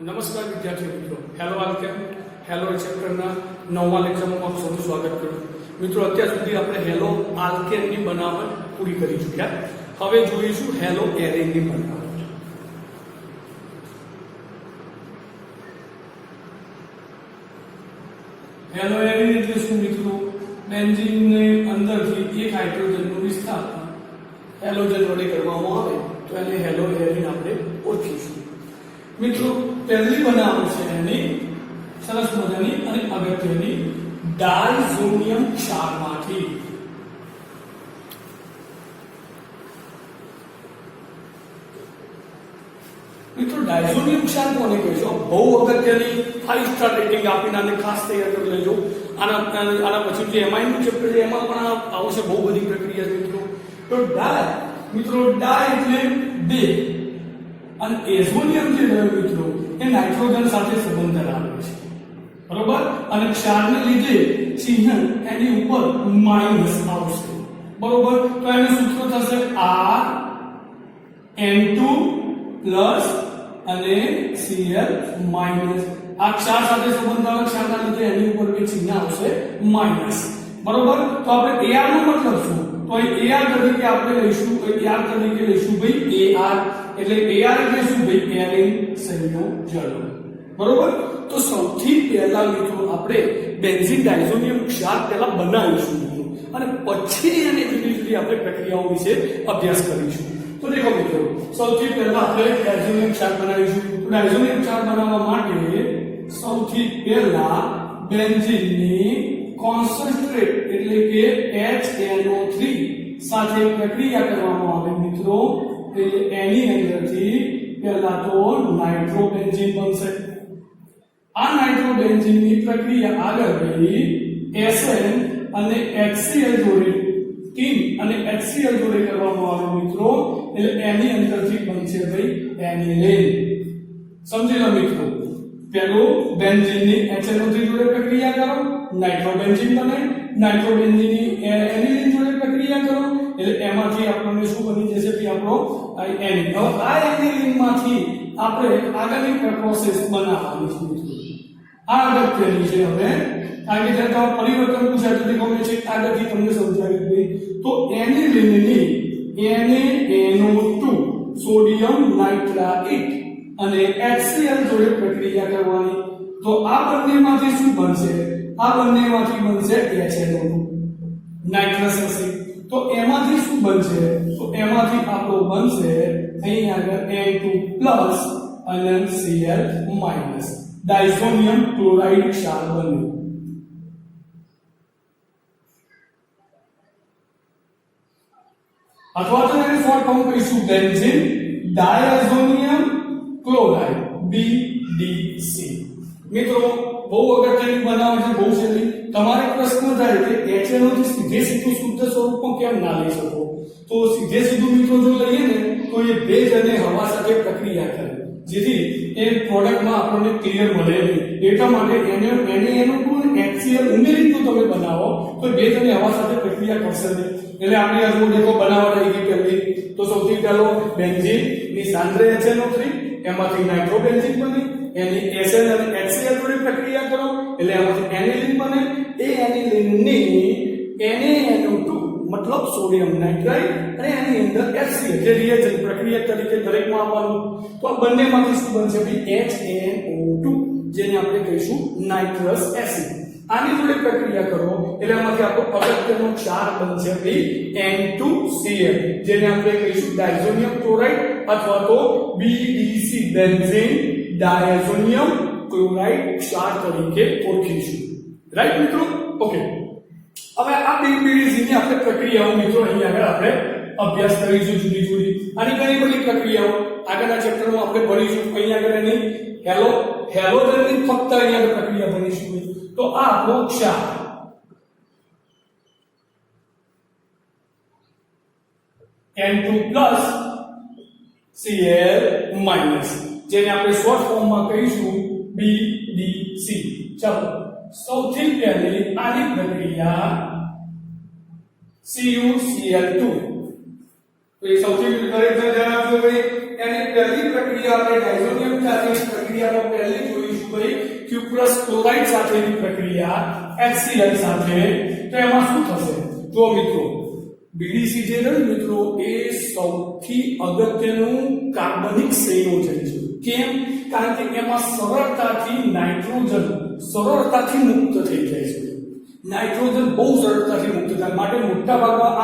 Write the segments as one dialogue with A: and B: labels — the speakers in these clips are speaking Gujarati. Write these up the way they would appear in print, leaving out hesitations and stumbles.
A: નમસ્કાર વિદ્યાર્થી મિત્રો, હેલો આલ્કેમ, હેલો ચેપ્ટરના 9મા લેક્ચરમાં આપ સૌનું સ્વાગત કરું મિત્રો. અત્યાર સુધી આપણે હેલો આલ્કેનની બનાવટ પૂરી કરી ચૂક્યા. હવે જોઈશું હેલો એરેનની બનાવટ. હેલો એરેન એટલે શું મિત્રો? બેન્ઝીનની અંદરથી એક હાઇડ્રોજનનું વિસ્થાપન હેલોજન વડે કરવામાં આવે તો એને હેલો એરેન આપણે ઓળખીશું. મિત્રો પહેલી બનાવટ છે એની સરસ મજાની અને અગત્યની ડાયઝોનિયમ ક્ષારમાંથી. મિત્રો ડાયઝોનિયમ ક્ષાર કોને કહેશો? બહુ અગત્યની 5 સ્ટાર રેટિંગ આપીને આને ખાસ તૈયાર કરી લેજો. આના પછી જે એમાઇનનું ચેપ્ટર છે એમાં પણ આવશે બહુ બધી પ્રક્રિયા મિત્રો. તો ડાય એટલે બે અને એઝોનિયમ જે રહ્યો મિત્રો એ નાઇટ્રોજન સાથે સંબંધ ધરાવે છે, બરોબર. અને ક્ષારને લીધે ચિહ્ન એની ઉપર માઈનસ આવશે, બરોબર. તો એનું સૂત્ર થશે Rn2 પ્લસ અને Cl માઈનસ. આ ક્ષાર સાથે સંબંધ ધરાવતા ક્ષારના લીધે એની ઉપર બે ચિહ્ન આવશે માઈનસ, બરોબર. તો આપણે Ar નો મતલબ શું? તો અહીં Ar તરીકે આપણે લઈશું, Ar તરીકે લઈશું ભાઈ Ar. એટલે Ar એટલે શું ભાઈ? એરેન સંયોજન, બરોબર. તો સૌથી પહેલા મિત્રો આપણે બેન્ઝીન ડાયઝોનિયમ ક્ષાર પહેલા બનાવીશું મિત્રો, અને પછી એને જુદી જુદી આપણે પ્રક્રિયાઓ વિશે અભ્યાસ કરીશું. તો દેખો મિત્રો, સૌથી પહેલા આપણે ડાયઝોનિયમ ક્ષાર બનાવીશું. તો ડાયઝોનિયમ ક્ષાર બનાવવા માટે સૌથી પહેલા બેન્ઝીનની કોન્સન્ટ્રેટ એટલે કે HNO3 સાથે પ્રક્રિયા કરવામાં આવે મિત્રો. એટલે એની અંદરથી પહેલા તો નાઇટ્રોબેન્ઝીન બનશે. આ નાઇટ્રોબેન્ઝીનની પ્રક્રિયા આગળ ગઈ SN અને HCl જોડે અને HCl જોડે કરવામાં આવે મિત્રો. એટલે એની અંદરથી બનશે ભાઈ એનિલીન. સમજી લો મિત્રો, પેલો બેન્ઝીનની HNO3 જોડે પ્રક્રિયા કરો, નાઇટ્રોબેન્ઝીન બને. નાઇટ્રોબેન્ઝીનની એનિલીન જોડે પ્રક્રિયા કરો એટલે એમાંથી આપણને શું બની જશે કે આપણો એનિલીન. હવે આ એનિલીન માંથી આપણે આગળની પ્રોસેસ બનાવવાની છે મિત્રો. આ અગત્યની છે. હવે આગળ જતા પરિવર્તન પૂછાય તો દેખો મેં છે આગળથી તમને સમજાવી દઉં. તો એનિલીનની NaNO2 સોડિયમ નાઇટ્રાઇટ અને HCl જોડે પ્રક્રિયા કરવાની. તો આ બંનેમાંથી શું બનશે? આ બંનેમાંથી બનશે HNO2 નાઇટ્રસ એસિડ. તો એમાંથી શું બનશે? તો એમાંથી આપણો બનશે અહીં આગળ Na2+ અને Cl- ડાયઝોનિયમ ક્લોરાઇડ ક્ષાર બન્યો. અથવા તો એને શોર્ટ ફોર્મ કહીશું બેન્ઝીન ડાયઝોનિયમ ક્લોરાઇડ BDC. મિત્રો બહુ અગત્યની બનાવટ છે, બહુ સહેલી. તમારે પ્રશ્ન થાય કે HNO થી સીધે સીધું શુદ્ધ સ્વરૂપમાં કેમ ના લઈ શકો? તો સીધે સીધું મિત્રો જો લઈએ ને તો એ ભેજ અને હવા સાથે પ્રક્રિયા કરે, જેથી એ પ્રોડક્ટમાં આપણને ક્લિયર મળે નહીં. એટલા માટે NaNO2 અને HCl ઉમેરી તો તમે બનાવો તો ભેજ અને હવા સાથે પ્રક્રિયા કરશે નહીં. એટલે આપણી આ જો દેખો બનાવટ આવી ગઈ પહેલી. તો સૌથી પહેલો બેન્ઝીન ની સાંદ્ર HNO3 એમાંથી નાઇટ્રોબેન્ઝીન બની. એની SN અને HCl જોડે પ્રક્રિયા કરો એટલે એમાંથી એનિલીન બને. એ એનિલીનની NaNO2 મતલબ સોડિયમ નાઇટ્રાઇટ અને એની અંદર HCl જે રિએજન્ટ પ્રક્રિયા તરીકે દરેકમાં આવવાનું. તો આ બંનેમાંથી શું બનશે ભાઈ? HNO2 જેને આપણે કહીશું નાઇટ્રસ એસિડ. આની જોડે પ્રક્રિયા કરો એટલે આમાંથી આપણો અગત્યનો ક્ષાર બનશે ભાઈ N2Cl જેને આપણે કહીશું ડાયઝોનિયમ ક્લોરાઇડ અથવા તો BDC બેન્ઝીન ડાયઝોનિયમ ક્લોરાઇડ ક્ષાર તરીકે ઓળખીશું. રાઈટ મિત્રો? ઓકે. હવે આ BDC ની આપણે પ્રક્રિયાઓ મિત્રો અહીં આગળ આપણે અભ્યાસ કરીશું જુદી જુદી. આની ઘણી બધી પ્રક્રિયાઓ આગળના ચેપ્ટરમાં આપણે ભણીશું. અહીં આગળ એની હેલોજનની ફક્ત અહીં આગળ પ્રક્રિયા ભણીશું. તો આ આપણો ક્ષાર N2+ Cl- જેને આપણે શોર્ટ ફોર્મમાં કહીશું BDC. ચાલો સૌથી પહેલી આની પ્રક્રિયા CuCl2. તો એ સૌથી દરેક જણાવજો ભાઈ એની પહેલી પ્રક્રિયા આપણે ડાયઝોનિયમ સાથે પ્રક્રિયાનો સાથેની પ્રક્રિયા HCl સાથે, તો એમાં શું થશે? જો મિત્રો BDC જે રહ્યું મિત્રો એ સૌથી અગત્યનું કાર્બનિક સંયોજન છે. કેમ? કારણ કે એમાં સરળતાથી નાઇટ્રોજન સરળતાથી મુક્ત થઈ જાય છે. નાઇટ્રોજન બહુ સરળતાથી મુક્ત થાય માટે મોટા ભાગમાં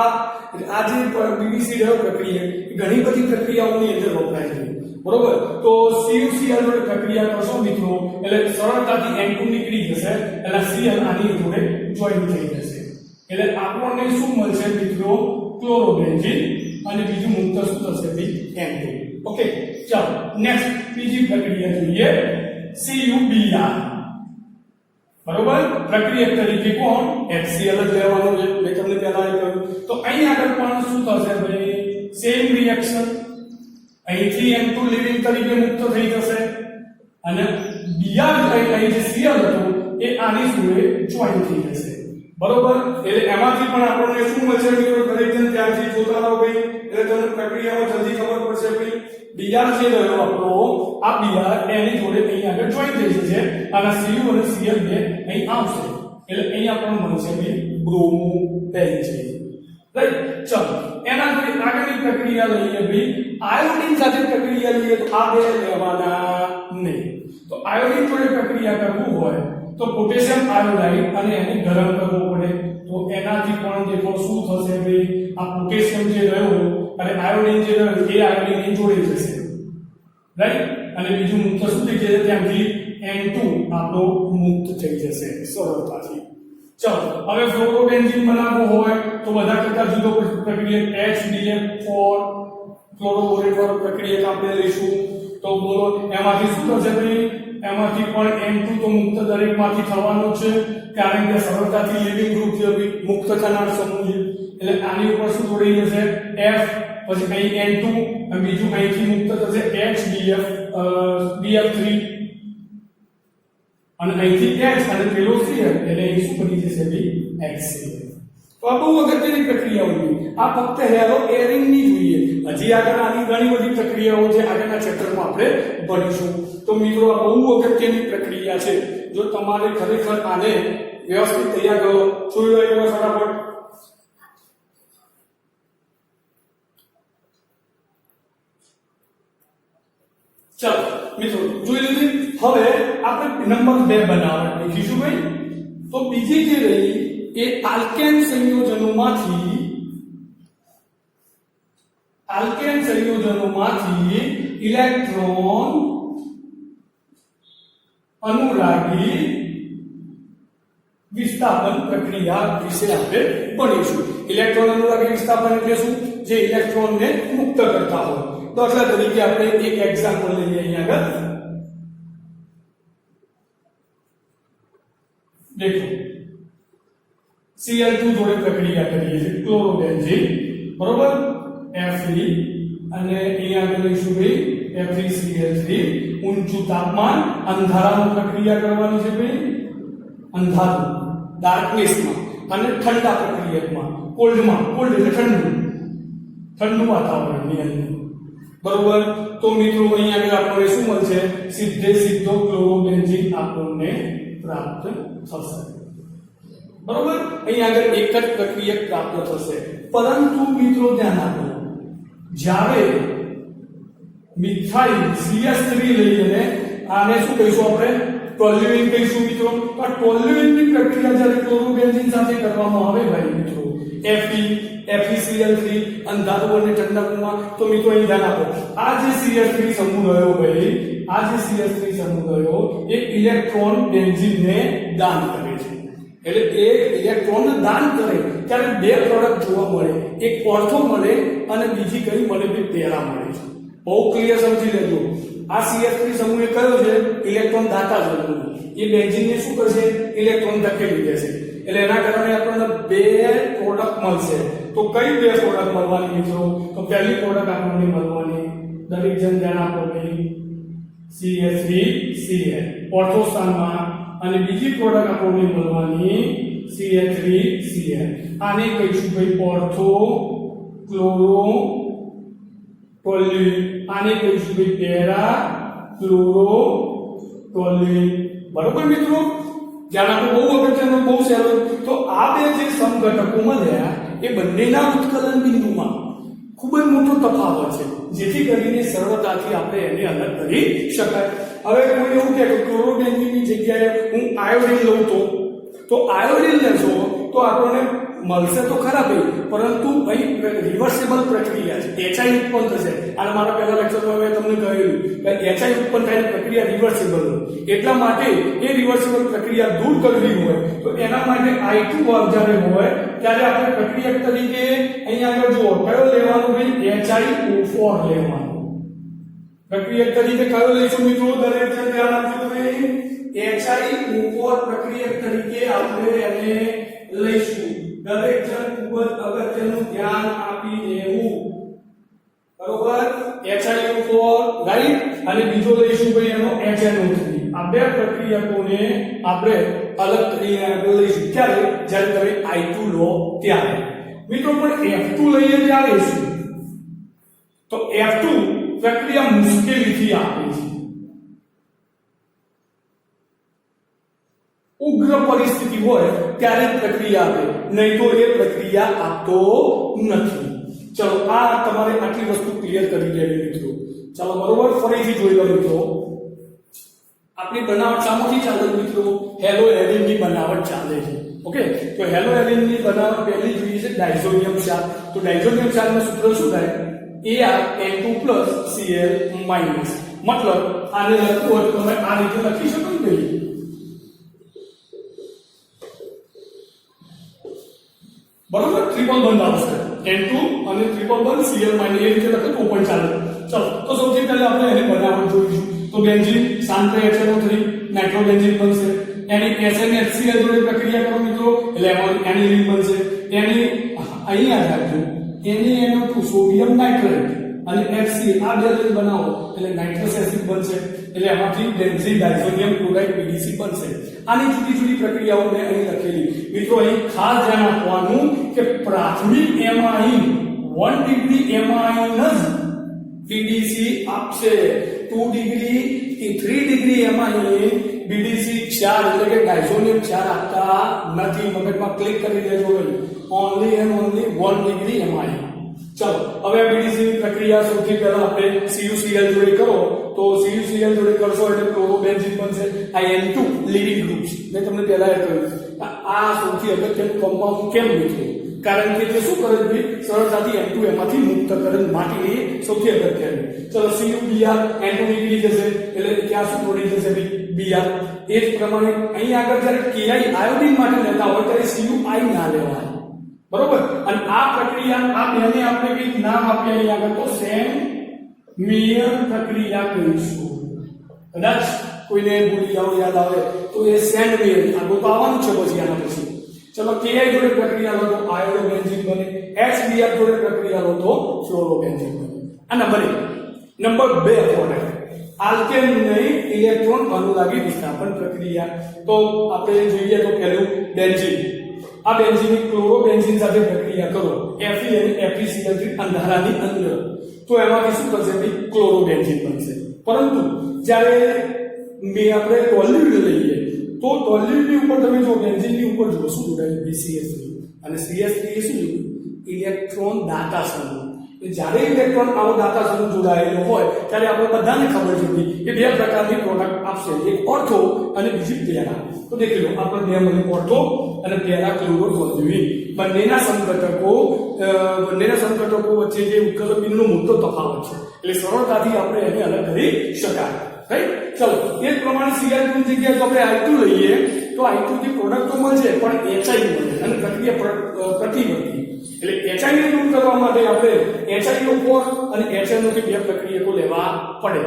A: આ જે BDC રહ્યો પ્રક્રિયા ઘણી બધી પ્રક્રિયાઓની અંદર વપરાય છે. બરોબર? તો CuCl જોડે પ્રક્રિયા કરશો મિત્રો એટલે સરળતાથી N2 નીકળી જશે એટલે Cl આની જોડે જોઈન થઈ જશે એટલે આપણને શું મળશે મિત્રો? ક્લોરોબેન્ઝીન અને બીજું મુક્ત શું થશે ભાઈ? N2. ઓકે, ચાલો નેક્સ્ટ બીજી પ્રક્રિયા જોઈએ CuBr. બરોબર? પ્રક્રિયા તરીકે કોણ? HCl જ લેવાનો છે. મેં તમને પહેલા કહ્યું. તો અહીં આગળ પણ શું થશે ભાઈ? Same reaction. અહીંથી N2 લિવિંગ તરીકે મુક્ત થઈ જશે અને Br અહીં જે Cl હતું એ આની જોડે જોઈન થઈ જશે. બરોબર? એટલે એમાંથી પણ આપણને શું મળશે મિત્રો? દરેક જણ ત્યાંથી જોતા રહો ભાઈ એટલે તમને પ્રક્રિયામાં જલ્દી ખબર પડશે ભાઈ. Br જે રહ્યો આપણો આ Br એની જોડે અહીં આગળ જોઈન થઈ જશે અને Cu અને Cl બે અહીં આવશે એટલે અહીં આપણને મળશે ભાઈ બ્રોમોબેન્ઝીન. રાઈટ? ચલો એના જોડે આગળની પ્રક્રિયા લઈએ ભાઈ. આયોડિન સાથે પ્રક્રિયા લઈએ તો આ બે લેવાના નહીં. તો આયોડિન જોડે પ્રક્રિયા કરવું હોય તો પોટેશિયમ આયોડાઇડ અને એને ગરમ કરવો પડે. તો એનાથી પણ દેખો શું થશે ભાઈ? આ પોટેશિયમ જે રહ્યો અને આયોડિન જે રહ્યો એ આયોડિન જોડે જશે. રાઈટ? અને બીજું મુક્ત શું થઈ જશે? ત્યાંથી N2 આપણો મુક્ત થઈ જશે સરળતાથી. ચલો હવે ફ્લોરોબેન્ઝીન બનાવવો હોય તો બધા કરતા જુદો પ્રક્રિયા HBF4 ક્લોરોબોરેટ વાળો પ્રક્રિયા આપણે લઈશું. તો બોલો એમાંથી શું થશે ભાઈ? એમાંથી પણ N2 તો મુક્ત દરેકમાંથી થવાનો છે કારણ કે સરળતાથી લિવિંગ ગ્રુપ છે મુક્ત થનાર સમૂહ છે એટલે આની ઉપર શું જોડાઈ જશે? F પછી અહીં N2 અને બીજું અહીંથી મુક્ત થશે HBF BF3 અને અહીંથી H અને પેલો Cl એટલે અહીં શું બની જશે ભાઈ? HCl. તો આ બહુ અગત્યની પ્રક્રિયાઓ છે. આ ફક્ત હેલો એરિંગ ની જોઈએ. હજી આગળ આની ઘણી બધી પ્રક્રિયાઓ છે આગળના ચેપ્ટરમાં આપણે ભણીશું. તો મિત્રો આ બહુ અગત્યની પ્રક્રિયા છે. જો તમારે ખરેખર આને વ્યવસ્થિત તૈયાર કરો જોઈ લો ફટાફટ. ચાલો મિત્રો જોઈ લીધી. હવે આપણે નંબર 2 બનાવટ લખીશું ભાઈ. તો બીજી જે રહી એ આલ્કેન સંયોજનોમાંથી ઇલેક્ટ્રોન અનુરાગી વિસ્થાપન પ્રક્રિયા વિશે આપણે ભણીશું. ઇલેક્ટ્રોન અનુરાગી વિસ્થાપન એટલે શું? જે ઇલેક્ટ્રોનને મુક્ત કરતા હોય. દાખલા તરીકે આપણે એક એક્ઝામ્પલ લઈએ અહીંયા આગળ. देखो Cl2 જોડે પ્રક્રિયા કરીએ છીએ ક્લોરોબેન્ઝીન બરોબર Fe અને અહીંયા આગળ લઈશું ભાઈ Fe3Cl3 ઊંચું તાપમાન અંધારામાં પ્રક્રિયા કરવાની છે ભાઈ અંધારું ડાર્કનેસમાં અને ઠંડા પ્રક્રિયામાં કોલ્ડ એટલે ઠંડુ વાતાવરણની અંદર બરોબર. તો મિત્રો અહીંયા આગળ આપણને શું મળશે? સીધો ક્લોરોબેન્ઝીન આપણને પ્રાપ્ત થશે બરોબર. અહીંયા આગળ એક જ પ્રક્રિયા પ્રાપ્ત થશે પરંતુ મિત્રો ધ્યાન આપો જ્યારે મિથાઇલ CH3 લઈને આને શું કહીશું આપણે? ટોલ્યુઇન કહીશું મિત્રો. આ ટોલ્યુઇનની પ્રક્રિયા જ્યારે ક્લોરોબેન્ઝીન સાથે કરવામાં આવે ભાઈ મિત્રો FeCl3 અંધારું અને ઠંડકમાં તો મિત્રો અહીં ધ્યાન આપો આ જે CH3 સમૂહ રહ્યો ભાઈ આ જે CH3 સમૂહ રહ્યો એ ઇલેક્ટ્રોન બેન્ઝીનને દાન કરે છે. એટલે એક ઇલેક્ટ્રોન દાન કરે ત્યારે બે પ્રોડક્ટ જોવા મળે. એક ઓર્થો મળે અને બીજી કઈ મળે? પેરા મળે છે. બહુ ક્લિયર સમજી લેજો. આ CH3 સમૂહ કયો છે? ઇલેક્ટ્રોન દાતા સમૂહ. એ બેન્ઝીનને શું કરશે? ઇલેક્ટ્રોન ધકેલી દેશે. એટલે એના કારણે આપણને બે પ્રોડક્ટ મળશે. તો કઈ બે પ્રોડક્ટ મળવાની મિત્રો? તો પહેલી પ્રોડક્ટ આપણને મળવાની દરેક જણ ધ્યાન આપો ભાઈ CH3Cl ઓર્થો સ્થાનમાં અને બીજી પ્રોડક્ટ આપણને મળવાની CH3Cl. આને કહીશું ભાઈ ઓર્થો ક્લોરો ટોલ્યુઇન. આને કહીશું ભાઈ પેરા ક્લોરો ટોલ્યુઇન. બરોબર મિત્રો. ધ્યાન આપો, બહુ અગત્યનો, બહુ સહેલો. તો આ બે જે સમઘટકો મળ્યા એ બંનેના ઉત્કલન બિંદુમાં ખૂબ જ મોટો તફાવત છે, જેથી કરીને સરળતાથી આપણે એને અલગ કરી શકાય. હવે કોઈ એવું કહે કે ક્લોરોબેન્ઝીનની જગ્યાએ હું આયોડિન લઉં તો આયોડિન લેશો તો આપણને મળશે તો ખરા ભાઈ, પરંતુ અહીં રિવર્સેબલ પ્રક્રિયા છે, HI ઉત્પન્ન થશે. અને મારા પહેલા લેક્ચરમાં મેં તમને કહ્યું કે HI ઉત્પન્ન થાય પ્રક્રિયા રિવર્સેબલ, એટલા માટે એ રિવર્સેબલ પ્રક્રિયા દૂર કરવી હોય તો એના માટે I2 જ્યારે હોય ત્યારે આપણે પ્રક્રિયા તરીકે અહીંયા આગળ જુઓ કયો લેવાનો ભાઈ, HiO4 લેવાનો. પ્રક્રિયા તરીકે કયો લઈશું મિત્રો? દરેક જણ ધ્યાન આપજો ભાઈ, HiO4 પ્રક્રિયા તરીકે આપણે એને લઈશું. દરેક જણ ખૂબ જ અગત્યનું ધ્યાન આપી દેવું, બરોબર? HiO4 રાઈટ, અને બીજો લઈશું ભાઈ એનો HNO3. આ બે પ્રક્રિયકોને આપણે અલગ કરીને લઈશું. ક્યારે? જ્યારે તમે I2 લો ત્યારે. મિત્રો પણ F2 લઈએ ત્યારે શું? તો F2 પ્રક્રિયા મુશ્કેલીથી આપે છે, ઉગ્ર પરિસ્થિતિ હોય ત્યારે પ્રક્રિયા આપે, નહીં તો એ પ્રક્રિયા આપતો નથી. ચલો આ તમારે આટલી વસ્તુ ક્લિયર કરી દેવી મિત્રો. ચાલો બરોબર, ફરીથી જોઈ લો મિત્રો. આપણી બનાવટ શામાંથી ચાલે મિત્રો? હેલો એલિનની બનાવટ ચાલે છે. ઓકે, તો હેલો એલિનની બનાવટ પહેલી જોઈએ છે ડાયઝોનિયમ ક્ષાર. તો ડાયઝોનિયમ ક્ષારનું સૂત્ર શું થાય? ArN2+Cl-. મતલબ આને લખવું હોય તો તમે આ રીતે લખી શકો ને ભાઈ, બરોબર? ટ્રિપલ બોન્ડ આવશે, N2 અને ટ્રિપલ બોન્ડ Cl- એ રીતે લખો તો પણ ચાલે. ચલો તો સૌથી પહેલા આપણે એને બનાવટ જોઈશું. તો બેન્ઝીન શાંત HNO3 નાઇટ્રોબેન્ઝીન બનશે. એની SNHCl જોડે પ્રક્રિયા કરો મિત્રો એટલે એમાં એનિલીન બનશે. એની અહીંયા રાખજો, NaNO2 સોડિયમ નાઇટ્રેટ અને HC આ બે જોડે બનાવો એટલે નાઇટ્રસ એસિડ બનશે. એટલે એમાંથી બેન્ઝીન ડાયઝોનિયમ ક્લોરાઇડ PDC બનશે. આની જુદી જુદી પ્રક્રિયાઓ મેં અહીં લખેલી. મિત્રો અહીં ખાસ ધ્યાન આપવાનું કે પ્રાથમિક એમાઇન 1 ડિગ્રી એમાઇન જ PDC આપશે. 2 ડિગ્રી કે 3 ડિગ્રી એમાઇન BDC ક્ષાર એટલે કે ડાયઝોનિયમ ક્ષાર આપતા નથી. મગજમાં ક્લિક કરી દેજો, only and only 1 degree amine. ચલો હવે BDC ની પ્રક્રિયા સૌથી પહેલા આપણે CuCl જોડે કરો તો CuCl જોડે કરશો એટલે ક્લોરોબેન્ઝીન બનશે. આ N2 લીવિંગ ગ્રુપ છે, મેં તમને પહેલા એ કહ્યું. આ સૌથી અગત્યનું કમ્પાઉન્ડ કેમ લીધું? કારણ કે તે શું કરે છે? સરળતાથી N2 એમાંથી મુક્ત કરે માટીની, સૌથી અગત્યનું. ચલો CuBr N2 નીકળી જશે એટલે ક્યાં શું છોડી જશે ભાઈ? Br. એ જ પ્રમાણે અહીં આગળ જ્યારે Ki આયોડિન માટે લેતા હોય ત્યારે Cui ના લેવાય, બરોબર? અને આ પ્રક્રિયા આ બેને આપણે કંઈક નામ આપીએ અહીં આગળ, તો સેમ મેયર પ્રક્રિયા કહીશું. કદાચ કોઈને ભૂલી જાવ યાદ આવે તો એ સેન્ડ મેયર આગળ તો આવવાનું છે પછી આના પછી. ચલો Ki જોડે પ્રક્રિયા લો તો આયોડોબેન્ઝીન બને, HBr જોડે પ્રક્રિયા લો તો ફ્લોરોબેન્ઝીન બને. આ નંબર 1. નંબર 2 પ્રોડક્ટ આલ્કેનની ઇલેક્ટ્રોન અનુલાગી વિસ્થાપન પ્રક્રિયા. તો આપણે જોઈએ તો પહેલું બેન્ઝીન. આ બેન્ઝીનની ક્લોરોબેન્ઝીન સાથે પ્રક્રિયા કરો, Fe અને FeCl અંધારાની અંદર, તો એમાંથી શું થશે ભાઈ? ક્લોરોબેન્ઝીન બનશે. પરંતુ જ્યારે આપણે ટોલ્યુડ લઈએ તો ટોલ્યુડની ઉપર તમે જો બેન્ઝીનની ઉપર જો શું જોડાયું? CH3. અને CH3 એ શું? ઇલેક્ટ્રોન દાતા સમૂહ. જ્યારે ઇલેક્ટ્રોન આવો દાતા સમૂહ જોડાયેલો હોય ત્યારે આપણે બધાને ખબર છે કે બે પ્રકારની પ્રોડક્ટ આપશે, એક ઓર્થો અને બીજી પેરા. તો દેખી લો આપણે બે મને ઓર્થો અને પેરા ક્લોરોટોલ્યુઇન બંનેના સમઘટકો વચ્ચે જે ઉત્કલન બિંદુનો મોટો તફાવત છે, એટલે સરળતાથી આપણે એને અલગ કરી શકાય. રાઈટ? ચલો એ જ પ્રમાણે Cl2 ની જગ્યાએ જો આપણે I2 લઈએ તો I2 થી પ્રોડક્ટ તો મળશે પણ HI મળે અને પ્રક્રિયા પ્રતિવર્તી. એટલે HI ને દૂર કરવા માટે આપણે HiO4 અને HNO થી બે પ્રક્રિયકો લેવા પડે.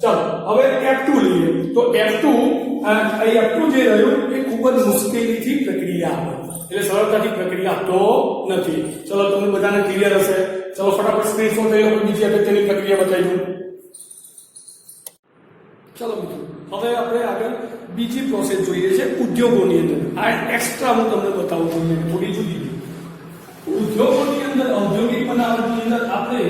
A: ચલો હવે F2 લઈએ તો F2 જે રહ્યું એ ખૂબ જ મુશ્કેલીથી પ્રક્રિયા આપે, એટલે સરળતાથી પ્રક્રિયા આપતો નથી. ચલો તમને બધાને ક્લિયર હશે. ચલો ફટાફટ સ્ક્રીનશોટ લઈ લો, બીજી અગત્યની પ્રક્રિયા બતાવી દઉં. ચલો મિત્રો હવે આપણે આગળ બીજી પ્રોસેસ જોઈએ છે ઉદ્યોગોની અંદર. આ એક્સ્ટ્રા હું તમને બતાવું છું, થોડી જુદી. ઉદ્યોગોની અંદર ઔદ્યોગિક બનાવટની અંદર આપણે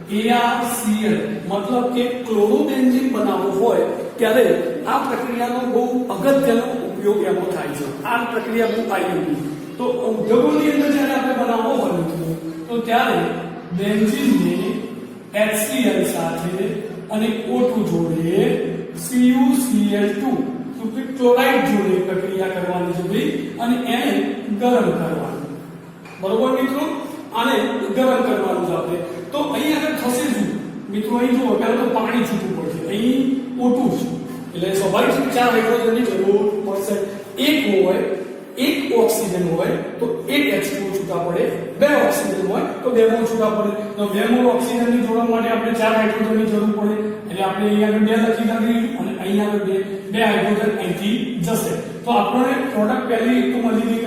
A: ArCl મતલબ કે ક્લોરોબેન્ઝીન બનાવવું હોય ત્યારે આ પ્રક્રિયાનો બહુ અગત્યનો ઉપયોગ એમાં થાય છે. આ પ્રક્રિયા બહુ આઈએમપી. તો ઉદ્યોગોની અંદર જ્યારે આપણે બનાવવો હોય મિત્રો તો ત્યારે બેન્ઝીનને HCl સાથે અને O2 જોડે CuCl2 તો ક્લોરાઇડ જોડે પ્રક્રિયા કરવાની છે ભાઈ, અને એને ગરમ કરવાનું. બરોબર મિત્રો, આને ગરમ કરવાનું છે આપણે. તો અહીં આગળ થશે શું મિત્રો, અહીં જુઓ પહેલા તો પાણી છૂટું પડશે, અહીં O2 છે એટલે સ્વાભાવિક છે 4 હાઇડ્રોજનની જરૂર પડશે. એક ઓક્સિજન હોય તો એક H2O છૂટા પડે, 2 ઓક્સિજન હોય તો 2 મોલ છૂટા પડે. તો 2 મોલ ઓક્સિજનની જોડવા માટે આપણે 4 હાઇડ્રોજનની જરૂર પડે, એટલે આપણે અહીંયા આગળ 2 લખી નાખીશું અને અહીંયા આગળ 2 હાઇડ્રોજન અહીંથી જશે. તો આપણને પ્રોડક્ટ પહેલી તો મળી ગઈ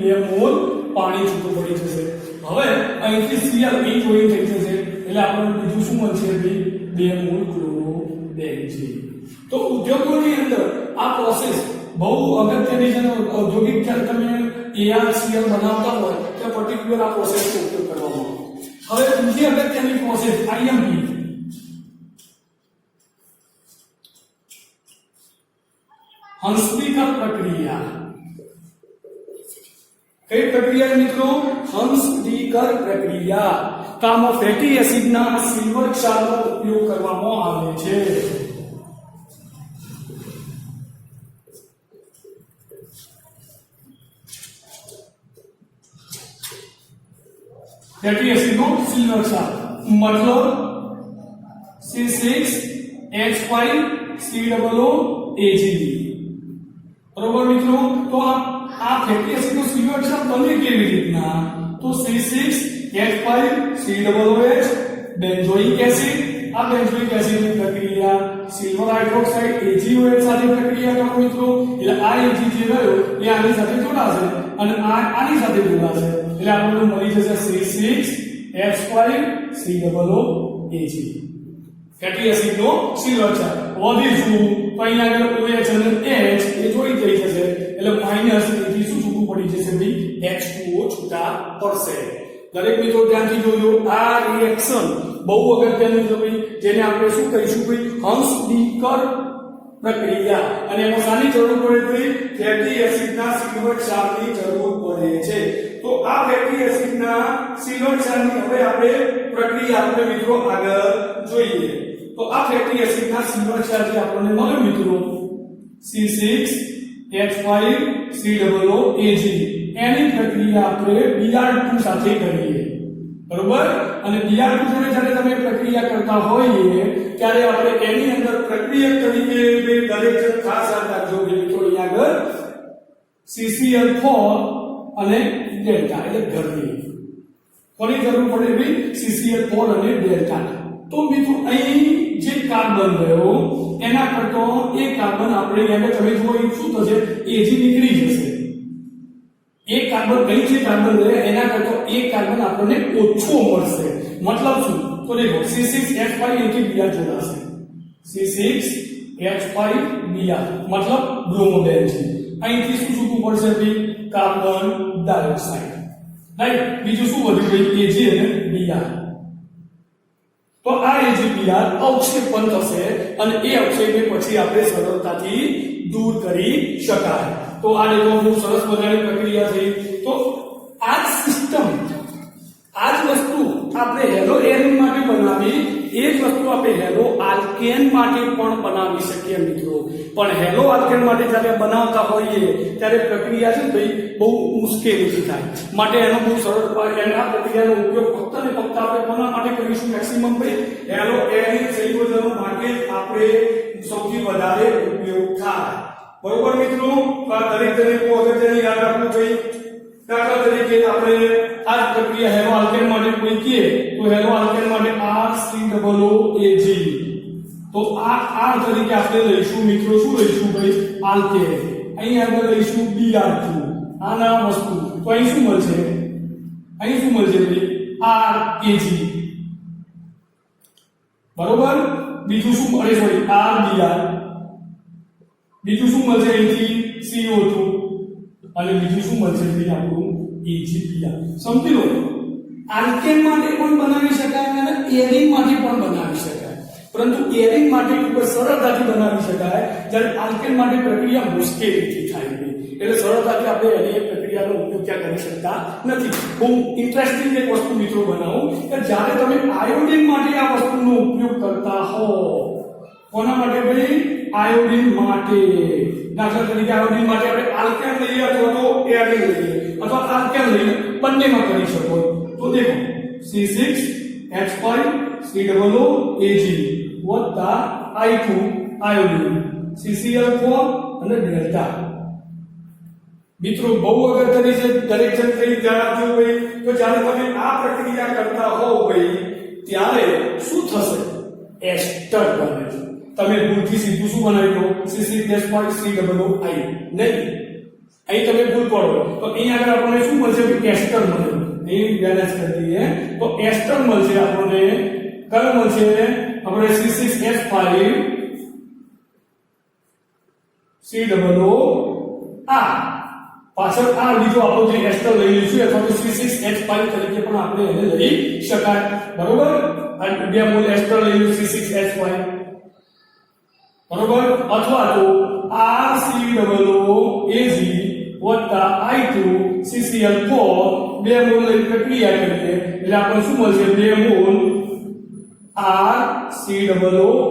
A: 2 મોલ પાણી છૂટું પડી જશે. હવે અહીંથી Cl અહીં જોઈન થઈ જશે એટલે આપણને બીજું શું મળશે ભાઈ, 2 મોલ ક્લોરોબેન્ઝીન. તો ઉદ્યોગોની અંદર આ પ્રોસેસ બહુ અગત્યની છે. ઔદ્યોગિક જ્યારે તમે ArCl બનાવતા હોય તો પર્ટિક્યુલર આ પ્રોસેસનો ઉપયોગ કરવામાં આવે. હવે બીજી અગત્યની પ્રોસેસ IMP, હંસદીકર પ્રક્રિયા. કઈ પ્રક્રિયા મિત્રો? હંસદીકર પ્રક્રિયા. તો આમાં ફેટી એસિડના સિલ્વર ક્ષારનો ઉપયોગ કરવામાં આવે છે. ફેટી એસિડનો સિલ્વર ક્ષાર મતલબ C6H5COOAgB. બરોબર મિત્રો, તો આ ફેટી એસિડનો સિલ્વર ક્ષાર બને કેવી રીતના? તો C6H5COOH બેન્ઝોઇક એસિડ, આ બેન્ઝોઇક એસિડની પ્રક્રિયા સિલ્વર હાઇડ્રોક્સાઇડ AgOH સાથે પ્રક્રિયા કરો મિત્રો, એટલે આ Ag જે રહ્યો એ આની સાથે જોડાશે અને આ આની સાથે જોડાશે એટલે આપણને મળી જશે C6H5COOAg. ફેટી એસિડનો સિલ્વર ક્ષાર વધી શું તો અહીંયા આગળ OH અને H એ જોઈ થઈ જશે એટલે માઈનસ એથી શું છૂટું પડી જશે ભાઈ, H2O છૂટા પડશે. દરેક મિત્રો ધ્યાનથી જોજો, આ રિએક્શન બહુ અગત્યનું છે ભાઈ, જેને આપણે શું કહીશું ભાઈ, હંસદીકર પ્રક્રિયા. અને એમાં શાની જરૂર પડે છે? ફેટી એસિડના સિલ્વર ક્ષારની જરૂર પડે છે. તો આ ફેટી એસિડના સિલ્વર ક્ષારની હવે આપણે પ્રક્રિયા આપણે મિત્રો આગળ જોઈએ. તો આ ફેટી એસિડના સિલ્વર ક્ષાર જે આપણને મળ્યો મિત્રો C6H5COOAg, એની પ્રક્રિયા આપણે Br2 સાથે કરીએ. બરોબર, અને Br2 જોડે જ્યારે તમે પ્રક્રિયા કરતા હોઈએ ત્યારે આપણે એની અંદર પ્રક્રિયક તરીકે દરેક જણ ખાસ યાદ રાખજો મિત્રો, અહીંયા આગળ CCl4 અને ડેલ્ટા એટલે ગરમી કોની જરૂર પડે ભાઈ, CCl4 અને ડેલ્ટા. તો મિત્રો અહીં જે કાર્બન રહ્યો એના કરતા એક કાર્બન આપણે અહીંયા તમે જુઓ શું થશે, Ag નીકળી જશે. એક કાર્બન કઈ છે કાર્બન રહે એના કરતા એક કાર્બન આપણને ઓછો મળશે. મતલબ શું? તો દેખો C6H5 અહીંથી Br જોડાશે, C6H5Br મતલબ બ્રોમોબેન્ઝીન. અહીંથી શું છૂટું પડશે ભાઈ, કાર્બન ડાયોક્સાઇડ. રાઈટ, બીજું શું વધ્યું ભાઈ, Ag અને Br. તો આ AgBr અવક્ષેપણ થશે અને એ અવક્ષેપને પછી આપણે સરળતાથી દૂર કરી શકાય. તો આ દેખો બહુ સરસ મજાની પ્રક્રિયા થઈ. તો આ જ સિસ્ટમ, આ જ વસ્તુ આપણે હેલો એરિન માટે બનાવી, એ જ વસ્તુ આપણે હેલો આલ્કેન માટે પણ બનાવી શકીએ મિત્રો. પણ હેલો આલ્કેન માટે જ્યારે બનાવતા હોઈએ ત્યારે પ્રક્રિયા છે ભાઈ બહુ મુશ્કેલીથી થાય. માટે એનો બહુ સરળ એના પ્રક્રિયાનો ઉપયોગ ફક્ત ને ફક્ત આપણે કોના માટે કરીશું મેક્સિમમ ભાઈ, હેલો એરિન સંયોજનો માટે આપણે સૌથી વધારે ઉપયોગ થાય. બરોબર મિત્રો, આ દરેક દરેક અગત્યની યાદ રાખવું જોઈએ. દાખલા તરીકે આપણે આ પ્રક્રિયા હેલો આલ્કેન માટે કોઈ કહે તો હેલો આલ્કેન માટે RCOOAg. તો આ તરીકે આપણે લઈશું મિત્રો, શું લઈશું ભાઈ, આલ્કેન. અહીં આગળ લઈશું Br2, આ નામ વસ્તુ. તો અહીં શું મળશે, અહીં શું મળશે ભાઈ, RAg. બરોબર, બીજું શું મળે સોરી RBr. બીજું શું મળશે અહીંથી CO2 અને બીજું શું મળશે ભાઈ આપણું AgBr. સમજી લો, આલ્કેન માટે પણ બનાવી શકાય અને એરિન માટે પણ બનાવી શકાય. પરંતુ એરિંગ માટે ખૂબ સરળતાથી બનાવી શકાય, જ્યારે આલ્કેન માટે પ્રક્રિયા મુશ્કેલીથી થાય છે. એટલે સરળતાથી આપણે એની પ્રક્રિયાનો ઉપયોગ ક્યાં કરી શકતા નથી. હું ઇન્ટરેસ્ટિંગ એક વસ્તુ મિત્રો બનાવું કે જ્યારે તમે આયોડિન માટે આ વસ્તુનો ઉપયોગ કરતા હો, કોના માટે ભાઈ? આયોડિન માટે. દાખલા તરીકે આયોડિન માટે આપણે આલ્કેન લઈએ અથવા તો એરિન લઈએ અથવા આલ્કેન લઈએ, બંનેમાં કરી શકો. તો દેખો C6H5 COOAg વત્તા I2 આયોડિન CCl4 અને ડેલ્ટા. મિત્રો બહુ અગત્યની છે, દરેક જણ કઈ ધ્યાન આપજો ભાઈ. તો જ્યારે તમે આ પ્રક્રિયા કરતા હોવ ભાઈ, ત્યારે શું થશે? એસ્ટર બને છે. તમે ભૂલથી સીધું શું બનાવી દો? C6H5 COOI નહીં, અહીં તમે ભૂલ પડો તો અહીં આગળ આપણને શું મળશે? એસ્ટર મળે. અહીં બેલેન્સ કરી દઈએ તો એસ્ટર મળશે આપણને. કયો મળશે? આપણે C6H5 COOR પાછળ આ બીજો આપણો જે એસ્ટર લઈ લઈશું અથવા તો C6H5 તરીકે પણ આપણે એને લઈ શકાય. બરોબર? આ બે મોલ એસ્ટર લઈ લઈશું C6H5 બરોબર, અથવા તો RCOOAg વત્તા I2 CCl4 બે મોલ લઈ પ્રક્રિયા કરીએ એટલે આપણને શું મળશે? બે મોલ RCOOR.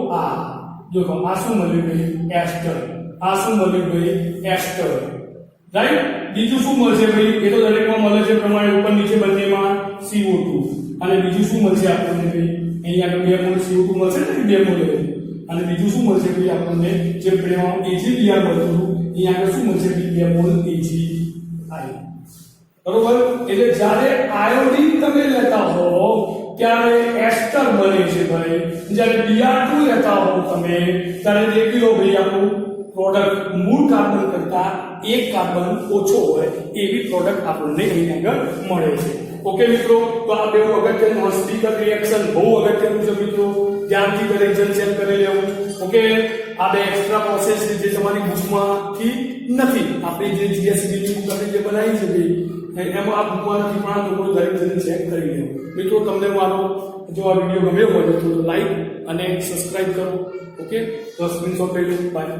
A: જો આ શું મળ્યું ભાઈ? એસ્ટર. આ શું મળ્યું ભાઈ? એસ્ટર. રાઈટ. બીજું શું મળશે ભાઈ? એ તો દરેકમાં મળે છે પ્રમાણે ઉપર નીચે બંનેમાં CO2. અને બીજું શું મળશે આપણને ભાઈ? અહીંયા આગળ બે મોલ CO2 મળશે ને, બે મોલ. અને બીજું શું મળશે ભાઈ આપણને? જે પ્રેમમાં AgBr મળતું અહીંયા આગળ શું મળશે ભાઈ? બે મોલ AgI. બરોબર? એટલે જ્યારે આયોડિન તમે લેતા હો ત્યારે એસ્ટર બને છે ભાઈ. જ્યારે Br2 લેતા હો તમે ત્યારે દેખી લો ભાઈ આપણું પ્રોડક્ટ મૂળ કાર્બન કરતા એક કાર્બન ઓછો હોય એવી પ્રોડક્ટ આપણને અહીં આગળ મળે છે. ઓકે મિત્રો, તો આ બે અગત્યનું સ્પીકર રિએક્શન બહુ અગત્યનું છે મિત્રો, ધ્યાનથી દરેક જણ ચેક કરી લેવું. ઓકે, આ બે એક્સ્ટ્રા પ્રોસેસ જે તમારી બુકમાંથી નથી, આપણી જે GSB ની બુક આપણે જે બનાવી છે ભાઈ એમાં આ બુકમાં નથી, પણ આ લોકો દરેક જણ ચેક કરી લેવું. મિત્રો તમને મારો જો આ વિડીયો ગમ્યો હોય તો લાઈક અને સબસ્ક્રાઇબ કરો. Okay, 10 minute by.